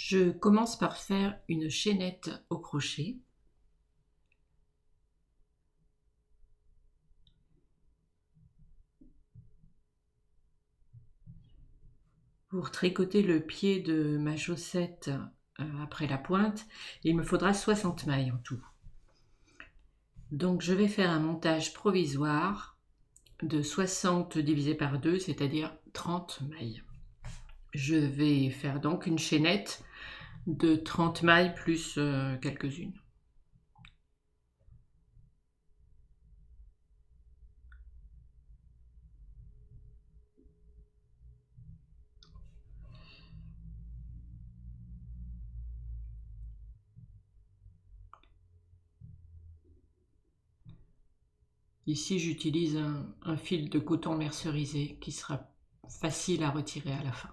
Je commence par faire une chaînette au crochet. Pour tricoter le pied de ma chaussette après la pointe, il me faudra 60 mailles en tout. Donc je vais faire un montage provisoire de 60 divisé par 2, c'est-à-dire 30 mailles. Je vais faire donc une chaînette de 30 mailles plus quelques-unes. Ici, j'utilise un fil de coton mercerisé qui sera facile à retirer à la fin.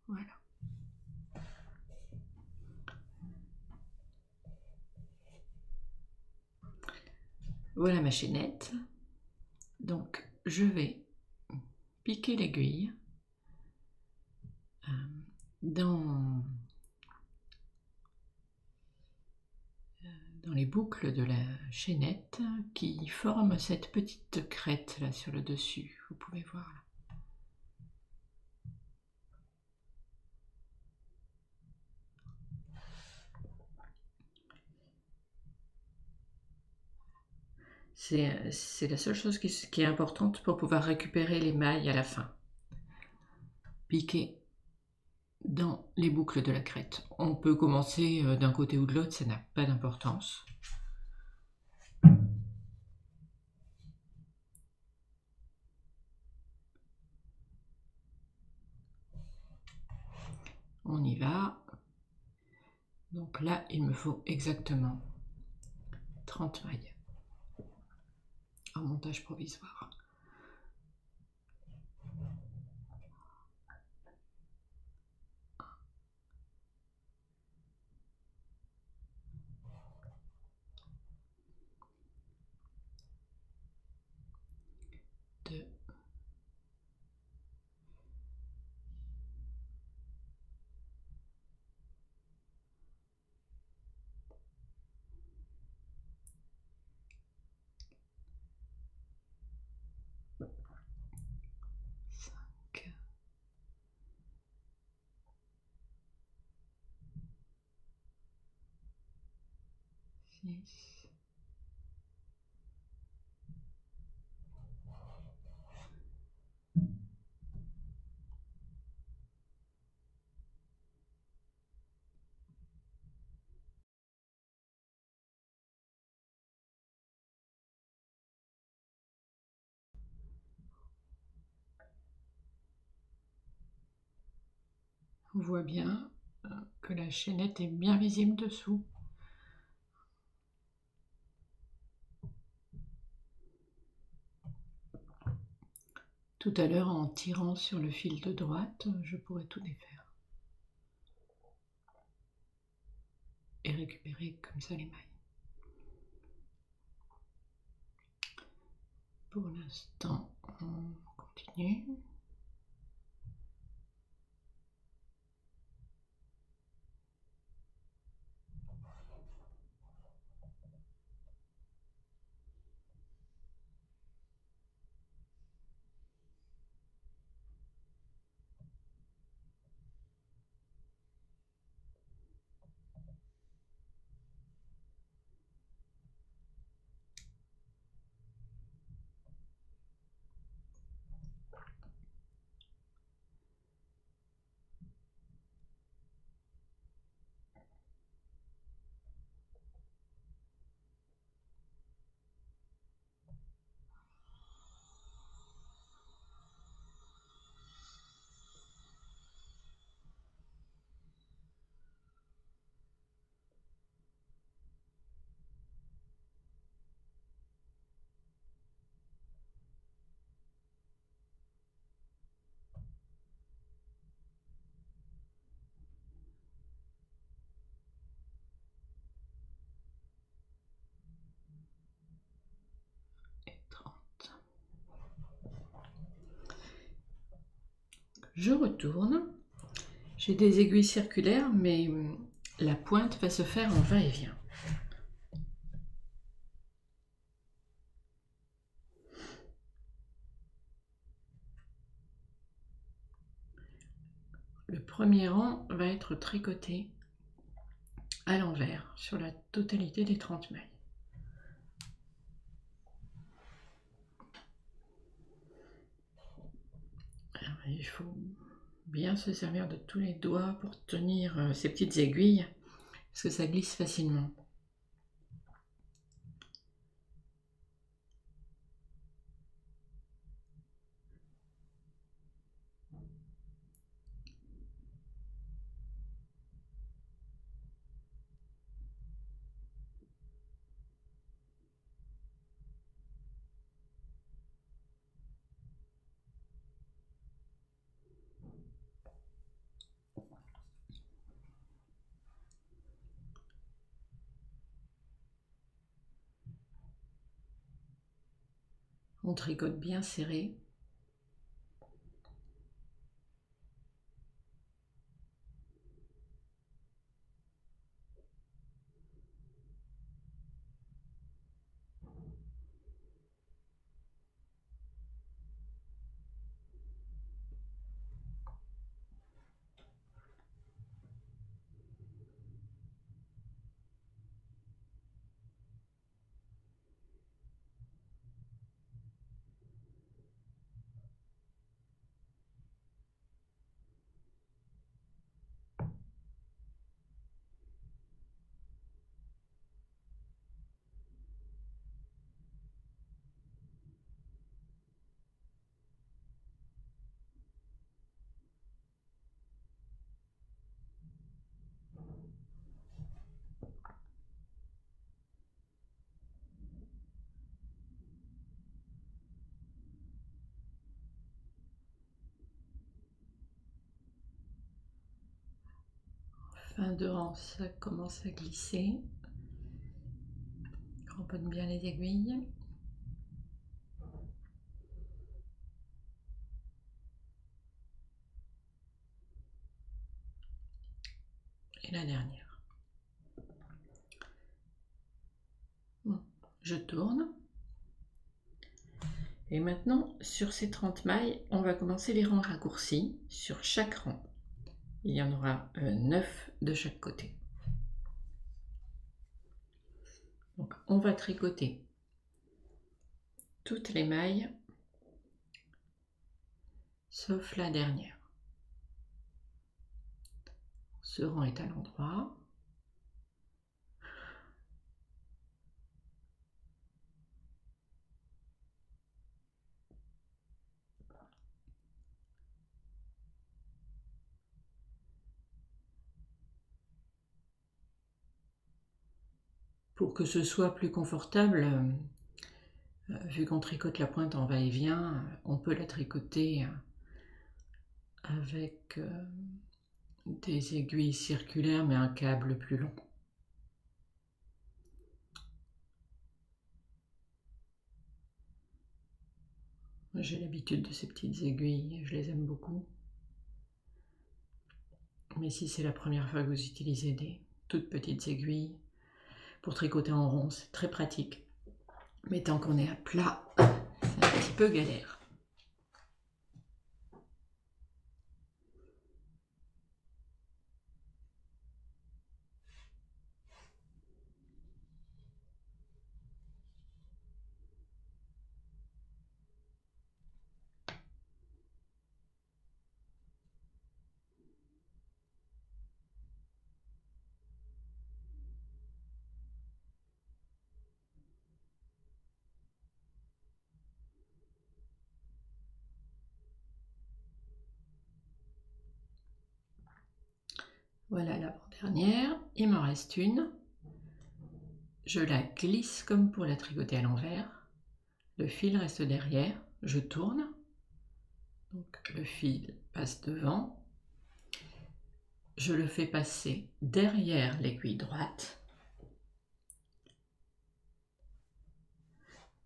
Voilà. Voilà ma chaînette. Donc, je vais piquer l'aiguille dans les boucles de la chaînette qui forment cette petite crête là sur le dessus. Vous pouvez voir là. C'est la seule chose qui est importante pour pouvoir récupérer les mailles à la fin. Piquer dans les boucles de la crête. On peut commencer d'un côté ou de l'autre, ça n'a pas d'importance. On y va. Donc là, il me faut exactement 30 mailles en montage provisoire. Deux. 5. 6. On voit bien que la chaînette est bien visible dessous. Tout à l'heure, en tirant sur le fil de droite, je pourrais tout défaire et récupérer comme ça les mailles. Pour l'instant, on continue. Je retourne. J'ai des aiguilles circulaires, mais la pointe va se faire en va-et-vient. Le premier rang va être tricoté à l'envers sur la totalité des 30 mailles. Alors, il faut bien se servir de tous les doigts pour tenir ces petites aiguilles, parce que ça glisse facilement. On tricote bien serré. Fin de rang, ça commence à glisser. Cramponne bien les aiguilles. Et la dernière. Bon, je tourne. Et maintenant, sur ces 30 mailles, on va commencer les rangs raccourcis sur chaque rang. Il y en aura 9 de chaque côté. Donc, on va tricoter toutes les mailles, sauf la dernière. Ce rang est à l'endroit. Pour que ce soit plus confortable, vu qu'on tricote la pointe en va-et-vient, on peut la tricoter avec des aiguilles circulaires mais un câble plus long. J'ai l'habitude de ces petites aiguilles, je les aime beaucoup. Mais si c'est la première fois que vous utilisez des toutes petites aiguilles pour tricoter en rond, c'est très pratique. Mais tant qu'on est à plat, c'est un petit peu galère. Voilà l'avant-dernière, il m'en reste une. Je la glisse comme pour la tricoter à l'envers. Le fil reste derrière, je tourne. Donc le fil passe devant. Je le fais passer derrière l'aiguille droite.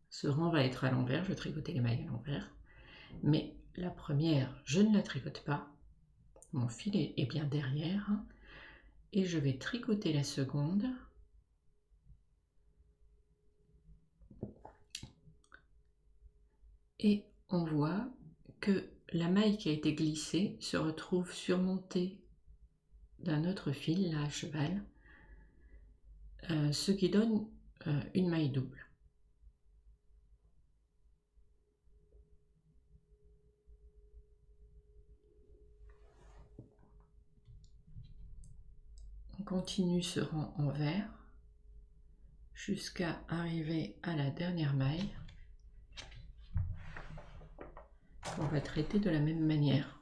Ce rang va être à l'envers, je vais tricoter les mailles à l'envers. Mais la première, je ne la tricote pas, mon filet est bien derrière, et je vais tricoter la seconde. Et on voit que la maille qui a été glissée se retrouve surmontée d'un autre fil, là à cheval, ce qui donne une maille double. On continue ce rang en vert jusqu'à arriver à la dernière maille qu'on va traiter de la même manière.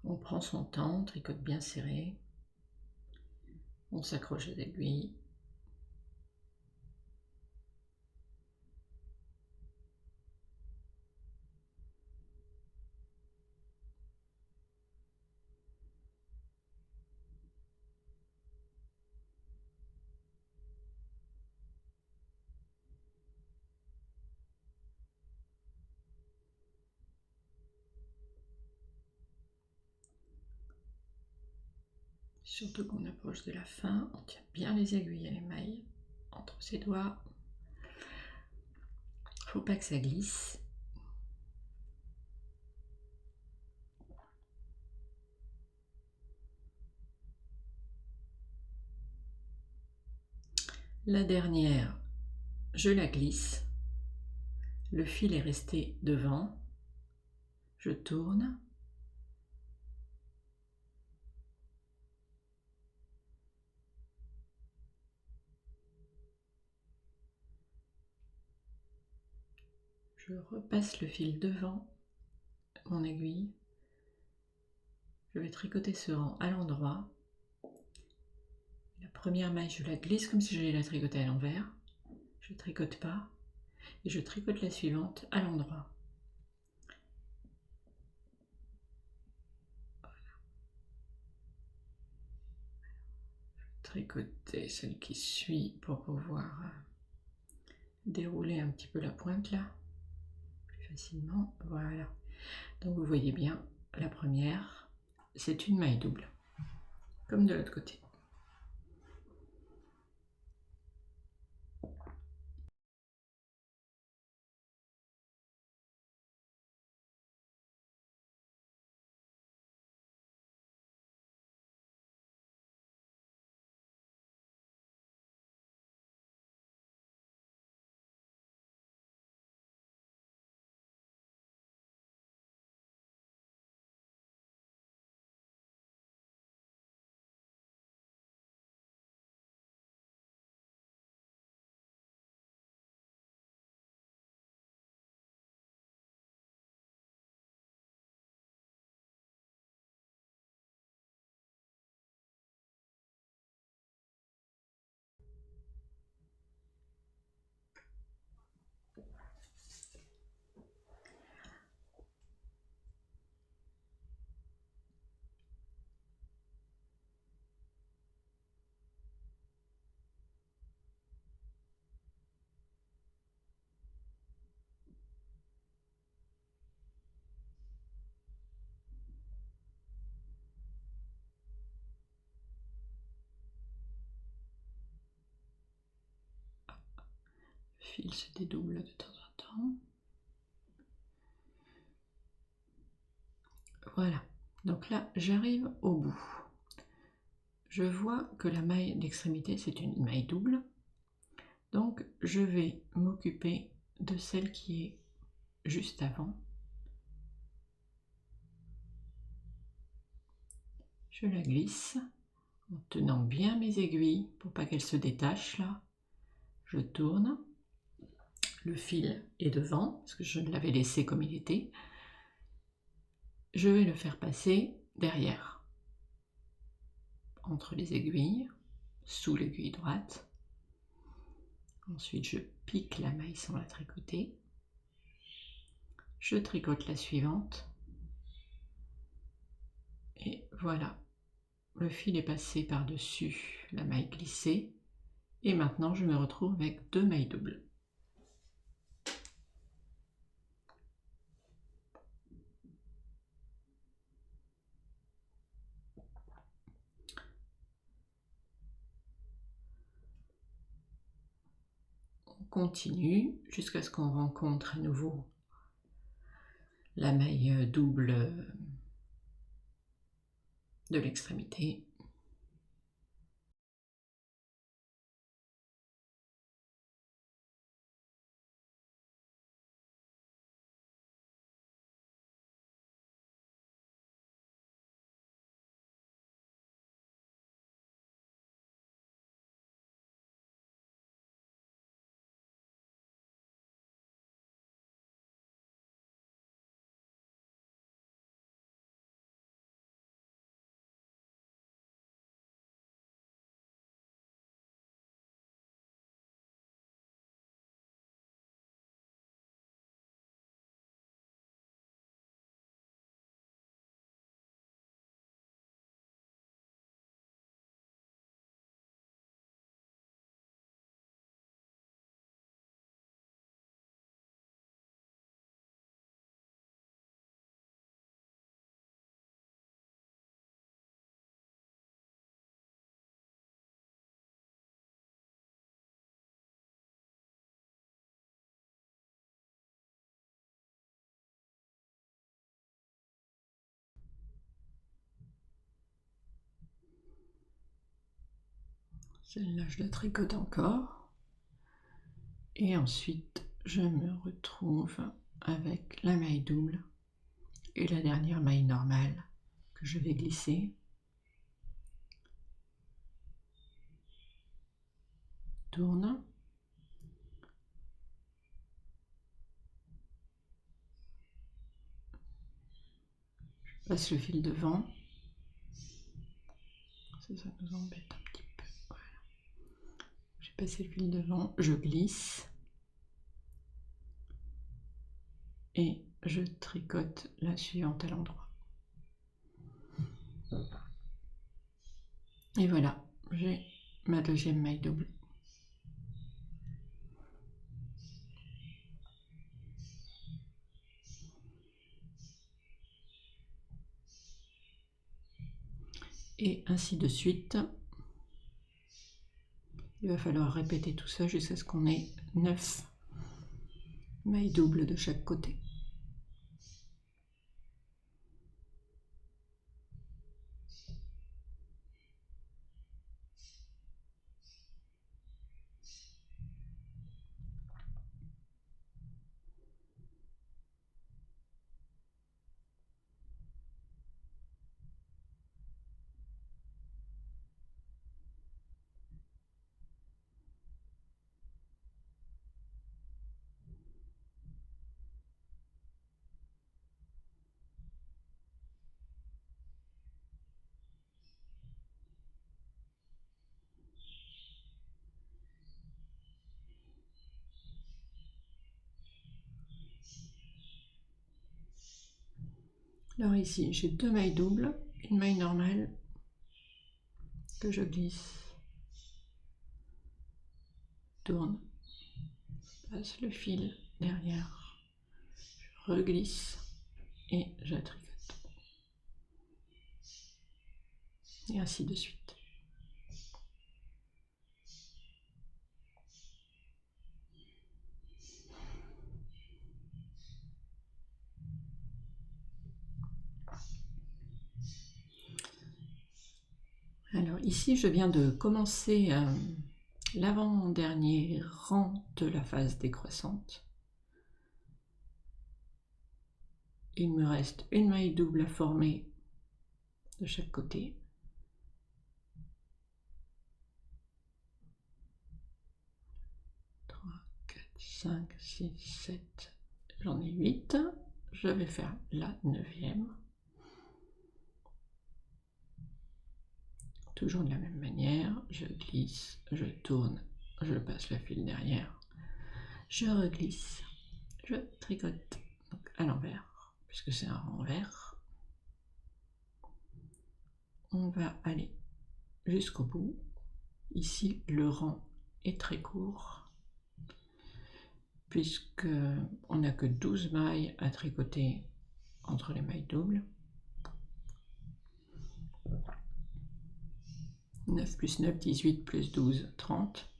On prend son temps, on tricote bien serré, on s'accroche aux aiguilles. Surtout qu'on approche de la fin, on tient bien les aiguilles et les mailles entre ses doigts. Faut pas que ça glisse. La dernière, je la glisse. Le fil est resté devant. Je tourne. Je repasse le fil devant mon aiguille. Je vais tricoter ce rang à l'endroit. La première maille, je la glisse comme si j'allais la tricoter à l'envers. Je ne tricote pas. Et je tricote la suivante à l'endroit. Tricoter celle qui suit pour pouvoir dérouler un petit peu la pointe là plus facilement. Voilà, donc vous voyez bien, la première c'est une maille double comme de l'autre côté. Le fil se dédouble de temps en temps. Voilà, donc là j'arrive au bout. Je vois que la maille d'extrémité c'est une maille double, donc je vais m'occuper de celle qui est juste avant. Je la glisse en tenant bien mes aiguilles pour pas qu'elles se détachent là. Je tourne, le fil est devant parce que je l'avais laissé comme il était. je vais le faire passer derrière, entre les aiguilles, sous l'aiguille droite. Ensuite, je pique la maille sans la tricoter. Je tricote la suivante. Et voilà, le fil est passé par-dessus la maille glissée. Et maintenant, je me retrouve avec 2 mailles doubles. On continue jusqu'à ce qu'on rencontre à nouveau la maille double de l'extrémité. Celle-là, je la tricote encore. Et ensuite, je me retrouve avec la maille double et la dernière maille normale que je vais glisser. Tourne. Je passe le fil devant. Ça nous embête un petit peu. Voilà. J'ai passé le fil devant, je glisse. Et je tricote la suivante à l'endroit. Et voilà, j'ai ma deuxième maille double. Et ainsi de suite. Il va falloir répéter tout ça jusqu'à ce qu'on ait 9 mailles doubles de chaque côté. Alors ici, j'ai 2 mailles doubles, une maille normale que je glisse, tourne, passe le fil derrière, je reglisse et je tricote. Et ainsi de suite. Alors ici, je viens de commencer l'avant-dernier rang de la phase décroissante. Il me reste une maille double à former de chaque côté. 3, 4, 5, 6, 7, j'en ai 8. Je vais faire la 9e. toujours de la même manière, je glisse, je tourne, je passe le fil derrière, je reglisse, je tricote donc à l'envers, puisque c'est un renvers. On va aller jusqu'au bout. Ici, le rang est très court, puisque on n'a que 12 mailles à tricoter entre les mailles doubles. 9 plus 9, 18 plus 12, 30.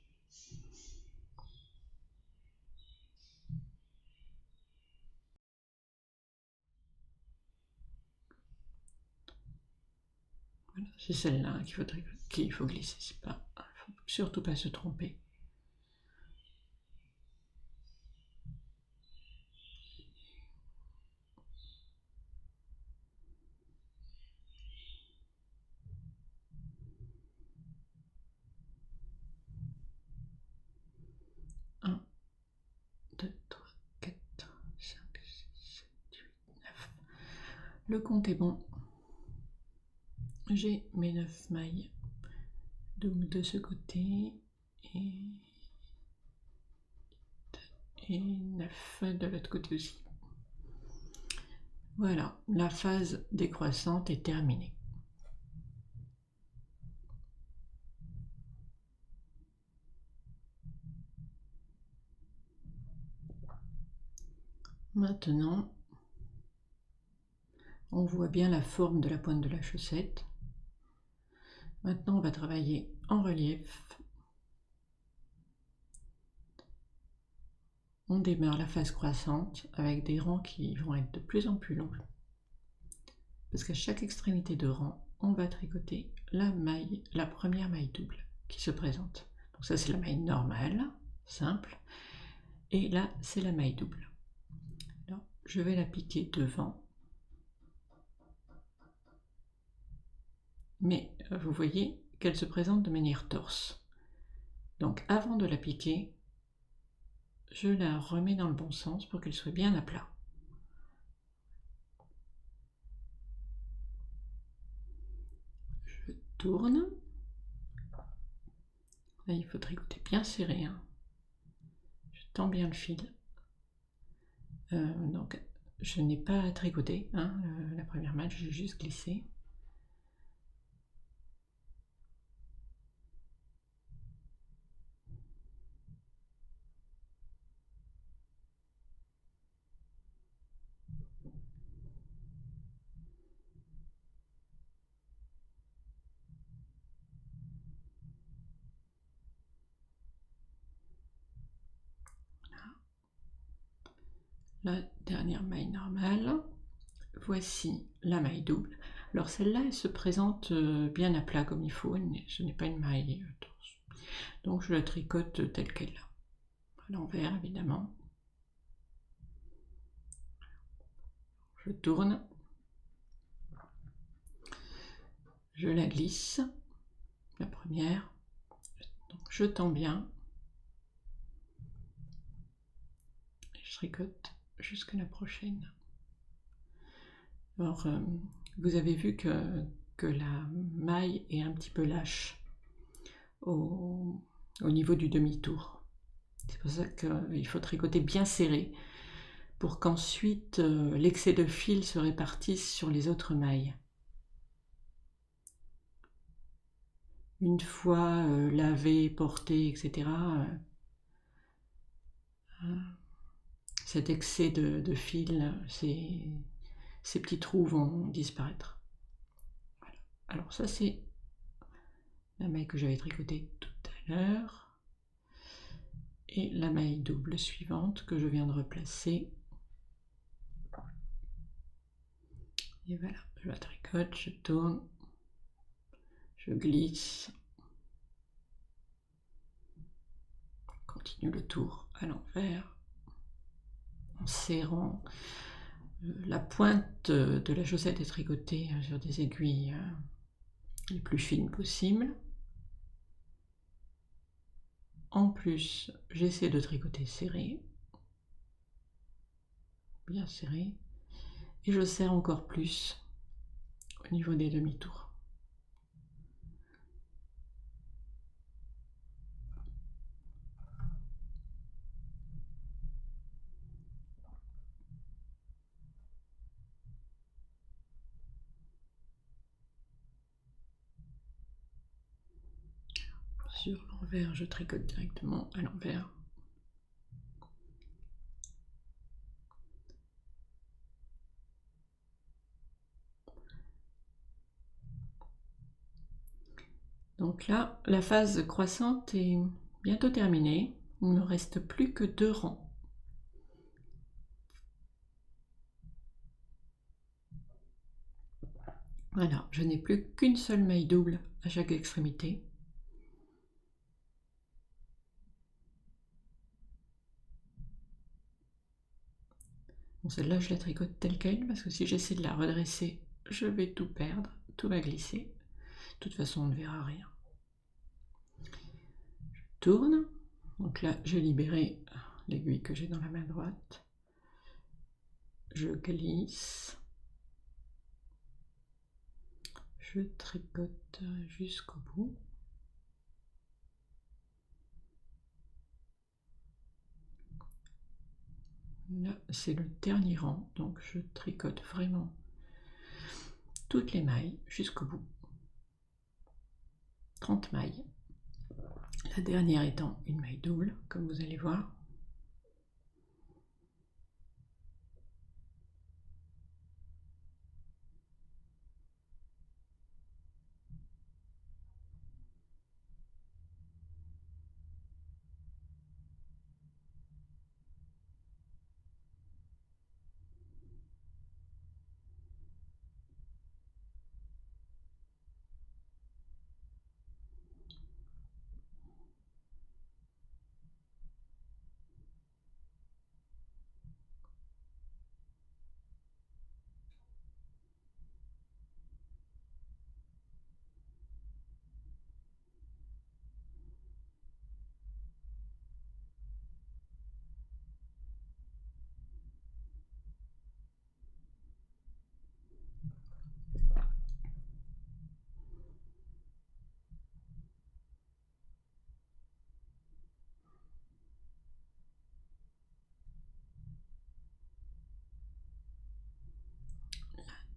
Voilà, c'est celle-là qu'il faut glisser. Il ne faut surtout pas se tromper. Un, 2, 3, 4, 5, 6, 7, 8, 9. Le compte est bon. J'ai mes 9 mailles. Donc de ce côté et 9 de l'autre côté aussi. Voilà, la phase décroissante est terminée. Maintenant, on voit bien la forme de la pointe de la chaussette. Maintenant, on va travailler en relief. On démarre la phase croissante avec des rangs qui vont être de plus en plus longs. Parce qu'à chaque extrémité de rang, on va tricoter la première maille double qui se présente. Donc ça, c'est la maille normale, simple. Et là, c'est la maille double. Alors, je vais la piquer devant. Mais vous voyez qu'elle se présente de manière torse. Donc avant de la piquer, je la remets dans le bon sens pour qu'elle soit bien à plat. Je tourne. Là, il faut tricoter bien serré. Hein. Je tends bien le fil. Donc, je n'ai pas tricoté hein, la première maille, j'ai juste glissé. La dernière maille normale. Voici la maille double. Alors celle-là, elle se présente bien à plat comme il faut. Ce n'est pas une maille torse. Donc je la tricote telle qu'elle est. À l'envers, évidemment. Je tourne. Je la glisse. La première. Donc je tends bien. Et je tricote jusqu'à la prochaine. Alors, vous avez vu que la maille est un petit peu lâche au niveau du demi-tour. C'est pour ça qu'il faut tricoter bien serré pour qu'ensuite l'excès de fil se répartisse sur les autres mailles. Une fois lavé, porté, etc., cet excès de fil, ces petits trous vont disparaître. Voilà. Alors ça c'est la maille que j'avais tricotée tout à l'heure et la maille double suivante que je viens de replacer. Et voilà, je la tricote, je tourne, je glisse, continue le tour à l'envers en serrant. La pointe de la chaussette est tricotée sur des aiguilles les plus fines possibles. En plus, j'essaie de tricoter serré, bien serré, et je serre encore plus au niveau des demi-tours. Sur l'envers, je tricote directement à l'envers. Donc là, la phase croissante est bientôt terminée. Il ne me reste plus que 2 rangs. Voilà, je n'ai plus qu'une seule maille double à chaque extrémité. Bon, celle-là, je la tricote telle quelle, parce que si j'essaie de la redresser, je vais tout perdre, tout va glisser. De toute façon, on ne verra rien. Je tourne. Donc là, j'ai libéré l'aiguille que j'ai dans la main droite. Je glisse. Je tricote jusqu'au bout. Là, c'est le dernier rang, donc je tricote vraiment toutes les mailles jusqu'au bout. 30 mailles. La dernière étant une maille double, comme vous allez voir.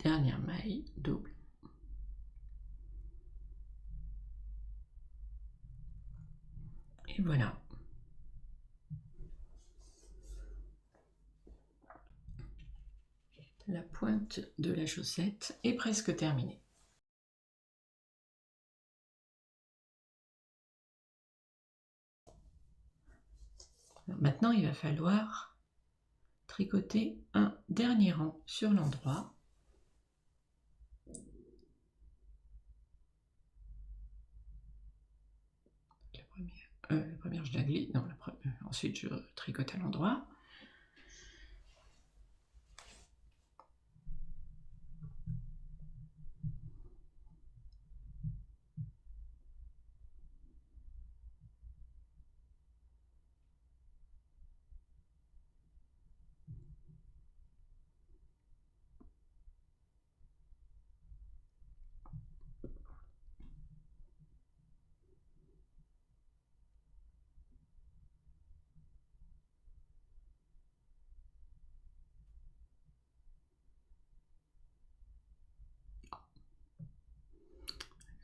Dernière maille double. Et voilà. La pointe de la chaussette est presque terminée. Alors maintenant, il va falloir tricoter un dernier rang sur l'endroit. La première, je la glisse. Non, ensuite, je tricote à l'endroit.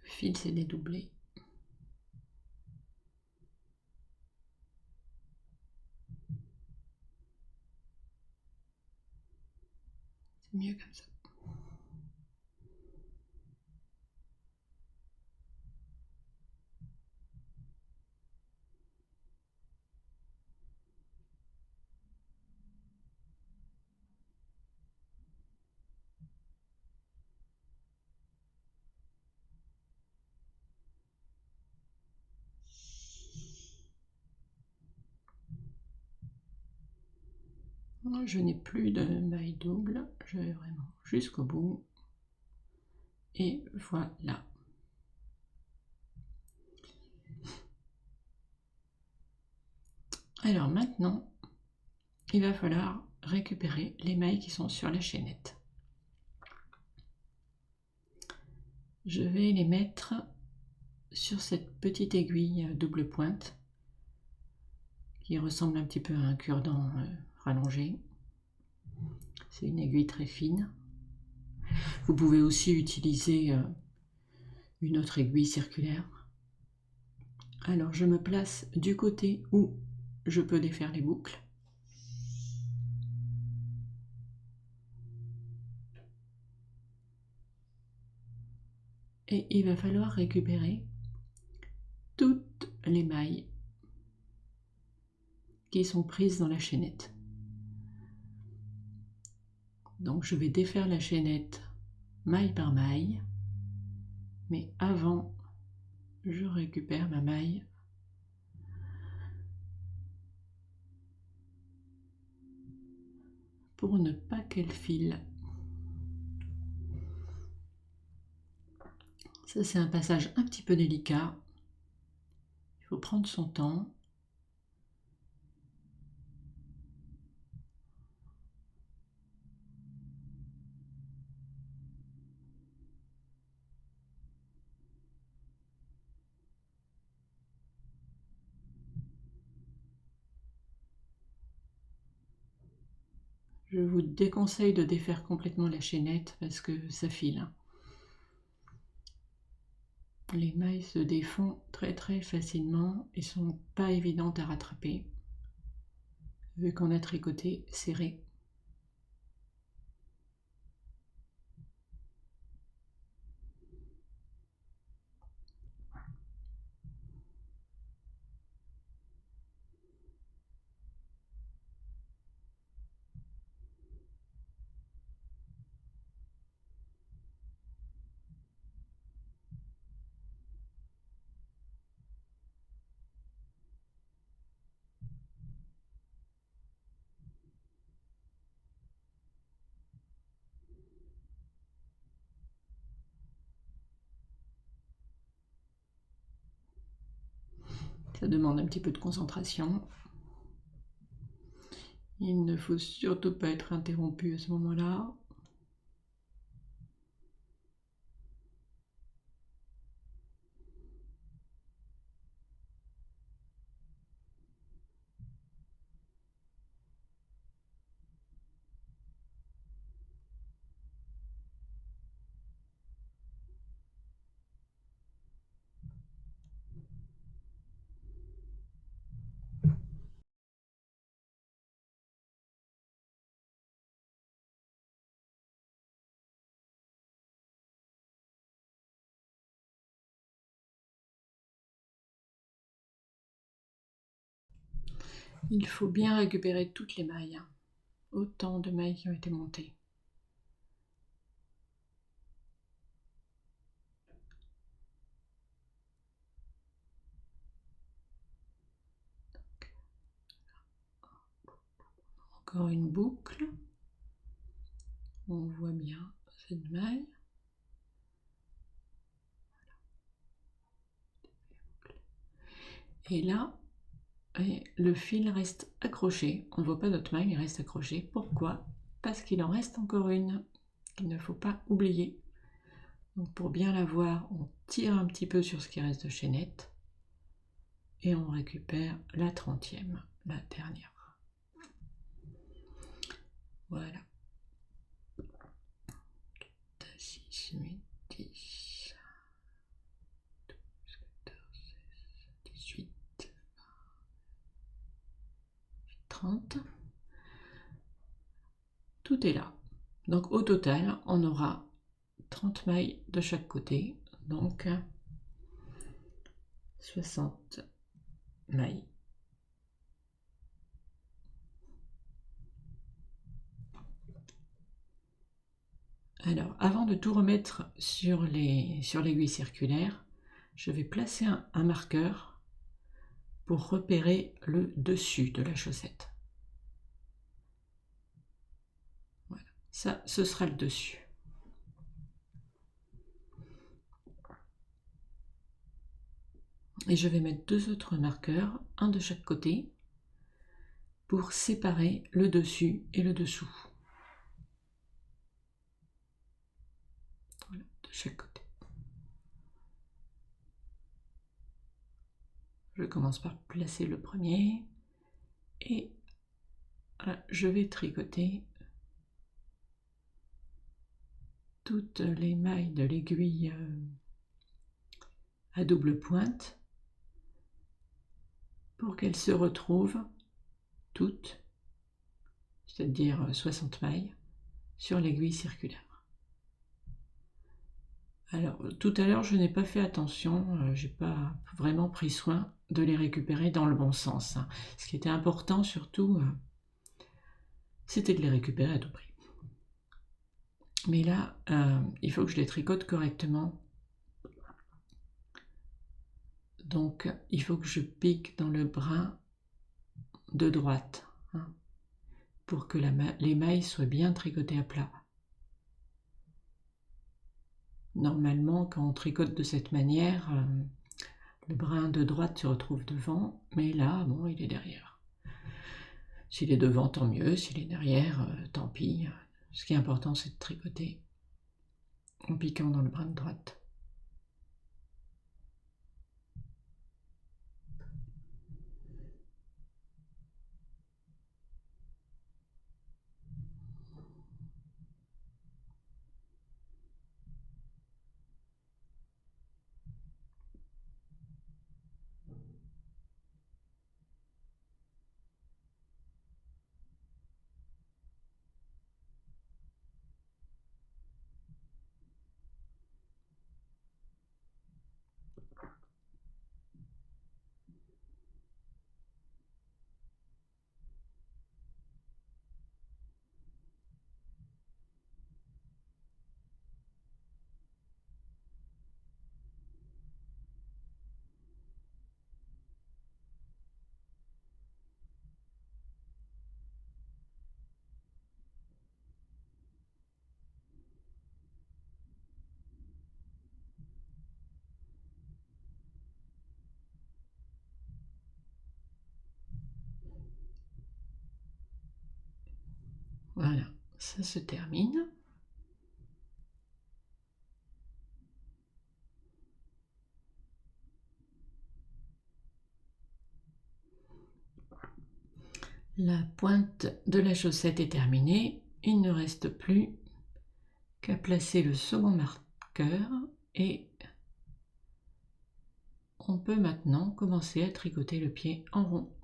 Le fil s'est dédoublé. C'est mieux comme ça. Je n'ai plus de maille double, je vais vraiment jusqu'au bout. Et voilà. Alors maintenant, il va falloir récupérer les mailles qui sont sur la chaînette. Je vais les mettre sur cette petite aiguille double pointe qui ressemble un petit peu à un cure-dent rallongé. C'est une aiguille très fine. Vous pouvez aussi utiliser une autre aiguille circulaire. Alors je me place du côté où je peux défaire les boucles. Et il va falloir récupérer toutes les mailles qui sont prises dans la chaînette. Donc je vais défaire la chaînette maille par maille, mais avant je récupère ma maille pour ne pas qu'elle file. Ça c'est un passage un petit peu délicat, il faut prendre son temps. Je vous déconseille de défaire complètement la chaînette parce que ça file. Les mailles se défont très facilement et sont pas évidentes à rattraper vu qu'on a tricoté serré. Ça demande un petit peu de concentration. Il ne faut surtout pas être interrompu à ce moment-là. Il faut bien récupérer toutes les mailles, autant de mailles qui ont été montées. Encore une boucle, on voit bien cette maille. Et là, le fil reste accroché. On ne voit pas notre maille, il reste accroché. Pourquoi? Parce qu'il en reste encore une qu'il ne faut pas oublier. Donc pour bien la voir, on tire un petit peu sur ce qui reste de chaînette et on récupère la 30e, la dernière. Voilà. 6, 8, 10, 12, 14, 16, 18, 30. Tout est là. Donc au total, on aura 30 mailles de chaque côté, donc 60 mailles. Alors, avant de tout remettre sur l'aiguille circulaire, je vais placer un marqueur pour repérer le dessus de la chaussette. Voilà, ça, ce sera le dessus. Et je vais mettre deux autres marqueurs, un de chaque côté, pour séparer le dessus et le dessous. Voilà, de chaque côté. Je commence par placer le premier et voilà, je vais tricoter toutes les mailles de l'aiguille à double pointe qu'elles se retrouvent toutes, c'est-à-dire 60 mailles, sur l'aiguille circulaire. Alors, tout à l'heure, je n'ai pas fait attention, j'ai pas vraiment pris soin de les récupérer dans le bon sens. Ce qui était important surtout, c'était de les récupérer à tout prix. Mais là, il faut que je les tricote correctement. Donc, il faut que je pique dans le brin de droite, pour que les mailles soient bien tricotées à plat. Normalement, quand on tricote de cette manière, le brin de droite se retrouve devant, mais là, bon, il est derrière. S'il est devant, tant mieux. S'il est derrière, tant pis. Ce qui est important, c'est de tricoter en piquant dans le brin de droite. Voilà, ça se termine. La pointe de la chaussette est terminée. Il ne reste plus qu'à placer le second marqueur et on peut maintenant commencer à tricoter le pied en rond.